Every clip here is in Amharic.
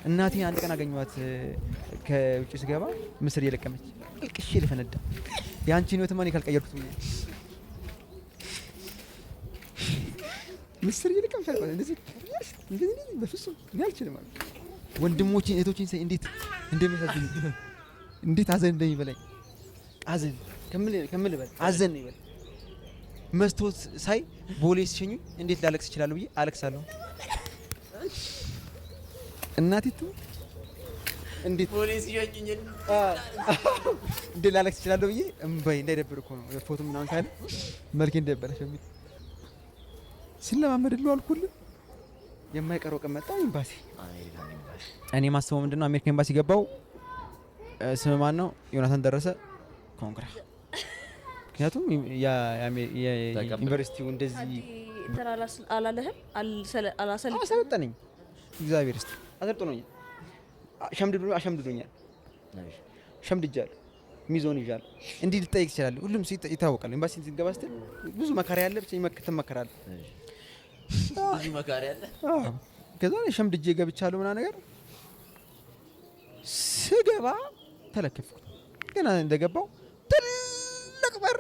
እናቴ አንድ ቀን አገኘኋት ከውጭ ስገባ ምስር እየለቀመች ልቅሼ ልፈነዳ ያንቺን ህይወትማ እኔ ካልቀየርኩት ምስር እየለቀመች አልኳት። እንደዚህ በፍጹም እኔ አልችልም ማለት ወንድሞቼን እህቶቼን ሳይ እንዴት እንደሚያሳዝኑኝ እንዴት አዘን እንደሚበላኝ አዘን ከምል በል አዘን ነው ይበል መስቶት ሳይ ቦሌ ሲሸኙኝ እንዴት ላለቅስ እችላለሁ ብዬ አለቅሳለሁ። እናቲቱ እንዴት ቦሌ ሲሸኙኝ እንዴት ላለቅስ እችላለሁ ብዬ እምባይ እንዳይደብር እኮ ነው ፎቶ ምናምን ካለ መልኬ እንደበለሽ በሚል ስለማመድልው አልኩልህ። የማይቀረው ቀን መጣ ኤምባሲ። እኔ ማስበው ምንድነው አሜሪካ ኤምባሲ ገባው ስም ማን ነው ዮናታን ደረሰ ኮንግራ ምክንያቱም ዩኒቨርሲቲው እንደዚህ ተራላስ አላለህም አሰለጠነኝ እግዚአብሔር ይስጥ አሰልጥኖኛል። አሸምድዶኛል ሸምድጃለሁ ሚዞን ይዣል እንዲህ ልጠይቅ ይችላል። ሁሉም ይታወቃል። ኤምባሲ ሲገባ ስትል ብዙ መካሪ ያለ ብቻ ይመከራል ብዙ መካሪ ያለ ከዛ ሸምድጄ ገብቻለሁ ምናምን ነገር ስገባ ተለከፍኩ። ገና እንደገባው ትልቅ በር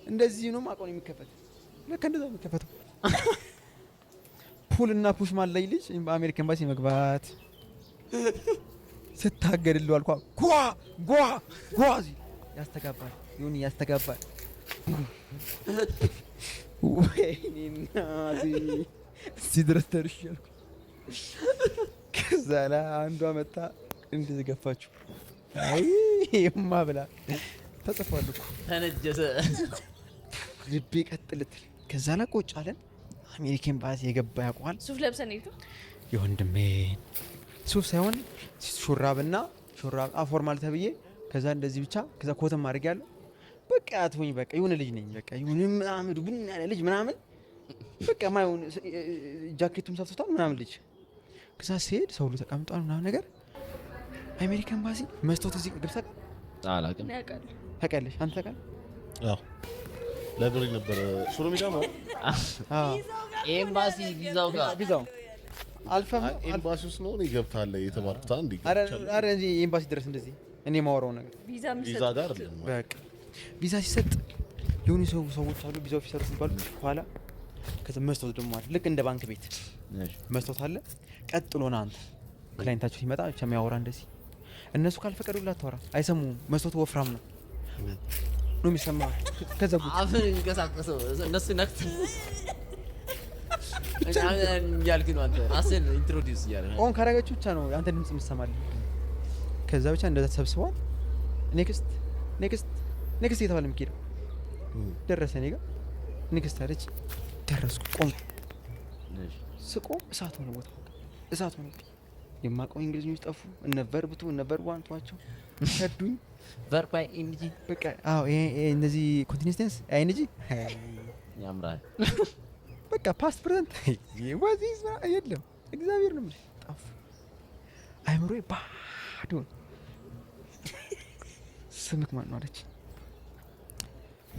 እንደዚህ ነው ማቆን የሚከፈት ለካ እንደዛ የሚከፈተው ፑል እና ፑሽ ማለይ ልጅ በአሜሪካ ኤምባሲ መግባት ስታገድልው አልኳ ጓ ያስተጋባል ይሁን ያስተጋባል ወይኔ እናቴ ሲድረስ ተርሻልኩ። ከዛ ላይ አንዷ መጣ እንደዚህ ገፋችሁ አይ የማ ብላ ተጽፏል እኮ ተነጀሰ ልቤ ቀጥልት። ከዛ ላይ ቁጭ አለን። አሜሪካ ኤምባሲ የገባ ያውቃል። ሱፍ ለብሰን ነው የወንድሜ ሱፍ ሳይሆን ሹራብና ሹራብ ፎርማል ተብዬ ከዛ እንደዚህ ብቻ ከዛ ኮተም ማድረግ ያለው በቃ አትሆኝ በቃ የሆነ ልጅ ነኝ በቃ የሆነ ምናምን ቡና ያለ ልጅ ምናምን በቃ ማይሆን ጃኬቱም ሰፍቷል ምናምን ልጅ። ከዛ ሲሄድ ሰው ሁሉ ተቀምጧል ምናምን ነገር አሜሪካ ኤምባሲ መስቶት እዚህ ገብተህ አላውቅም። ታውቂያለሽ አንተ ታውቃለህ? አዎ ለብሬ ነበር ሹሮ ሜዳ ነው። ኤምባሲ ቪዛው አልፈም ኤምባሲ ውስጥ ነው ይገብታል የተባልኩት አንዴ። አረ እንጂ ኤምባሲ ድረስ እንደዚህ እኔ ማወራው ነገር ቪዛ ጋር አይደለም በቃ ቪዛ ሲሰጥ የሆኑ ሰዎች አሉ ቪዛው ኦፊሰር ሲባሉ ኋላ ከዛ መስቶት ደግሞ አለ ልክ እንደ ባንክ ቤት መስቶት አለ። ቀጥሎና አንተ ክላይንታቸው ሲመጣ ብቻ የሚያወራ እንደዚህ እነሱ ካልፈቀዱላት አታወራ አይሰሙም። መስቶት ወፍራም ነው ነው የሚሰማ ከዛ ጉድ አፍን ይንቀሳቀሰው እነሱ ነክት ያልክ ነው አንተ ራስን ኢንትሮዲዩስ ያለ ኦን ካረጋችሁ ብቻ ነው አንተ ድምጽ የምትሰማልህ። ከዛ ብቻ እንደዛ ተሰብስቧል። ኔክስት የተባለ ምኪደው ደረሰ እኔ ጋር ኔክስት አለች ደረስኩ። ቆምኩ ስቆም እሳት ሆነ ቦታ እሳት ሆነ። የማውቀው እንግሊዝኞች ጠፉ። እነ ቨርብቱ እነ ቨርቧን ተዋቸው ሸዱኝ። ቨርብ ኢንጂ በቃ አዎ ይሄ እነዚህ ኮንቲኒየስ ቴንስ ኢንጂ ያምራል። በቃ ፓስት ፕሬዘንት ወዚስ የለም እግዚአብሔር ነው ጠፉ። አይምሮዬ ባዶ ስምክ ማን ነው አለች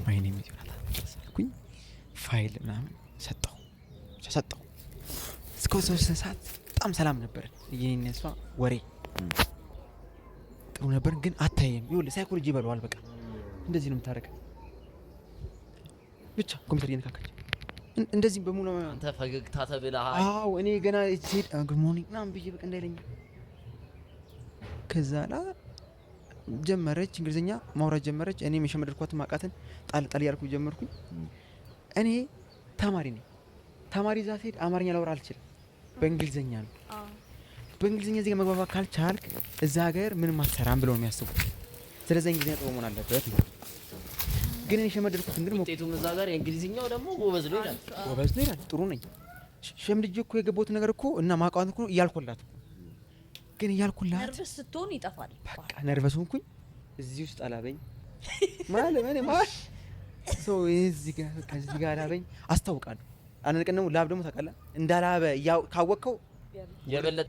ማይኔ ሚዲዮናታ ሰልኩኝ ፋይል ምናምን ሰጠው እስከ 3 ሰዓት በጣም ሰላም ነበር። የኔ እሷ ወሬ ጥሩ ነበር ግን አታየም። ይኸውልህ ሳይኮሎጂ ይበለዋል። በቃ እንደዚህ ነው የምታረገው ብቻ ኮምፒውተር እየነካካች እንደዚህ በሙሉ አንተ ፈገግታ ተብለህ አዎ እኔ ገና ሴት ጉድ ሞርኒንግ ምናምን ብዬ በቃ እንዳይለኝ ከዛ ላ ጀመረች እንግሊዝኛ ማውራት ጀመረች። እኔ የሸመደድኳት ማቃተን ጣል ያልኩ ጀመርኩኝ። እኔ ተማሪ ነኝ። ተማሪ እዛ ስሄድ አማርኛ ላወራ አልችልም። በእንግሊዝኛ ነው። በእንግሊዝኛ እዚህ መግባባት ካልቻልክ እዛ ሀገር ምንም አትሰራም ብለው ነው የሚያስቡት። ስለዚህ እንግሊዝኛ ጥሩ መሆን አለበት። ግን እኔ ሸመደድኩት እንግዲህ ውጤቱም እዛ ጋር የእንግሊዝኛው ደግሞ ጎበዝ ነው ይላል። ጥሩ ነኝ። ሸምድጄ እኮ የገባሁት ነገር እኮ እና ማቃወንት እኮ እያልኩላት ግን እያልኩላት ነርቨስ ስትሆን ይጠፋል። በቃ ነርቨስ ሆንኩኝ። እዚህ ውስጥ አላበኝ ማለት ሰው እዚህ ጋር አላበኝ አስታውቃለሁ። አንድ ቀን ደግሞ ላብ ደግሞ ታውቃለህ እንዳላበ ካወቅከው የበለጠ